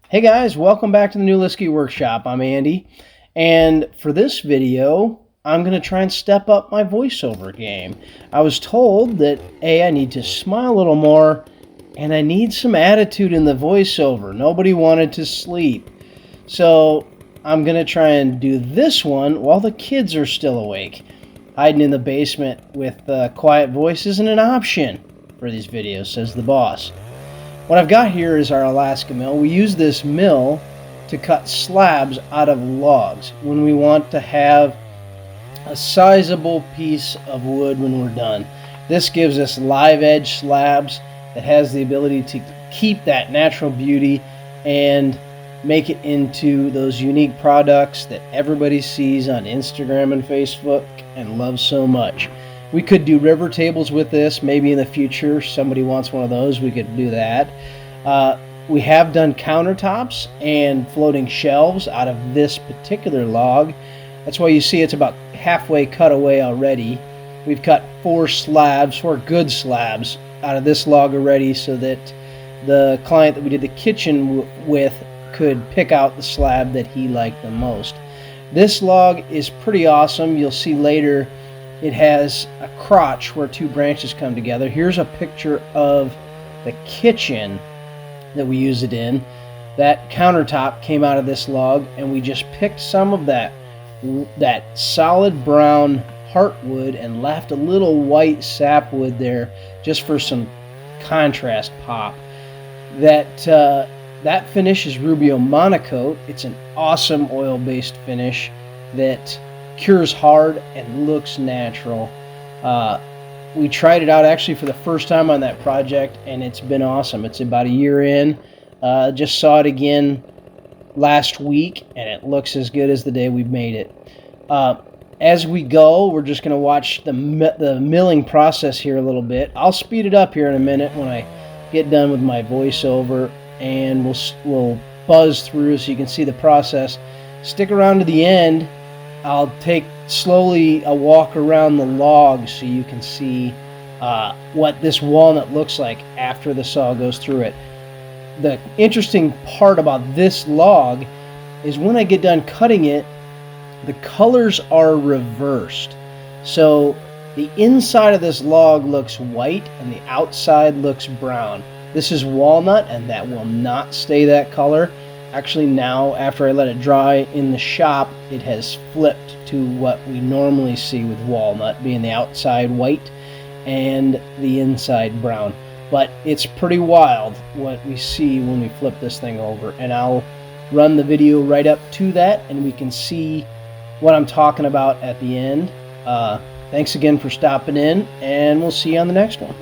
Hey guys, welcome back to the New Liskey Workshop. I'm Andy, and for this video, I'm going to try and step up my voiceover game. I was told that, I need to smile a little more, and I need some attitude in the voiceover. Nobody wanted to sleep. So I'm going to try and do this one while the kids are still awake. Hiding in the basement with quiet voice isn't an option for these videos, says the boss. What I've got here is our Alaska mill. We use this mill to cut slabs out of logs when we want to have a sizable piece of wood when we're done. This gives us live edge slabs that has the ability to keep that natural beauty and make it into those unique products that everybody sees on Instagram and Facebook and loves so much. We could do river tables with this. Maybe in the future somebody wants one of those, we could do that. We have done countertops and floating shelves out of this particular log. That's why you see it's about halfway cut away already. We've cut four good slabs out of this log already, so that the client that we did the kitchen with could pick out the slab that he liked the most. This log is pretty awesome. You'll see later it has a crotch where two branches come together. Here's a picture of the kitchen that we use it in. That countertop came out of this log, and we just picked some of that solid brown heartwood and left a little white sapwood there just for some contrast pop. That finish is Rubio Monocoat. It's an awesome oil-based finish that cures hard and looks natural. We tried it out actually for the first time on that project, and it's been awesome. It's about a year in. Just saw it again last week, and it looks as good as the day we made it. As we go, we're just going to watch the milling process here a little bit. I'll speed it up here in a minute when I get done with my voiceover, and we'll buzz through so you can see the process. Stick around to the end. I'll take slowly a walk around the log so you can see what this walnut looks like after the saw goes through it. The interesting part about this log is when I get done cutting it, the colors are reversed. So the inside of this log looks white and the outside looks brown. This is walnut, and that will not stay that color. Actually, now, after I let it dry in the shop, it has flipped to what we normally see with walnut, being the outside white and the inside brown. But it's pretty wild what we see when we flip this thing over, and I'll run the video right up to that, and we can see what I'm talking about at the end. Thanks again for stopping in, and we'll see you on the next one.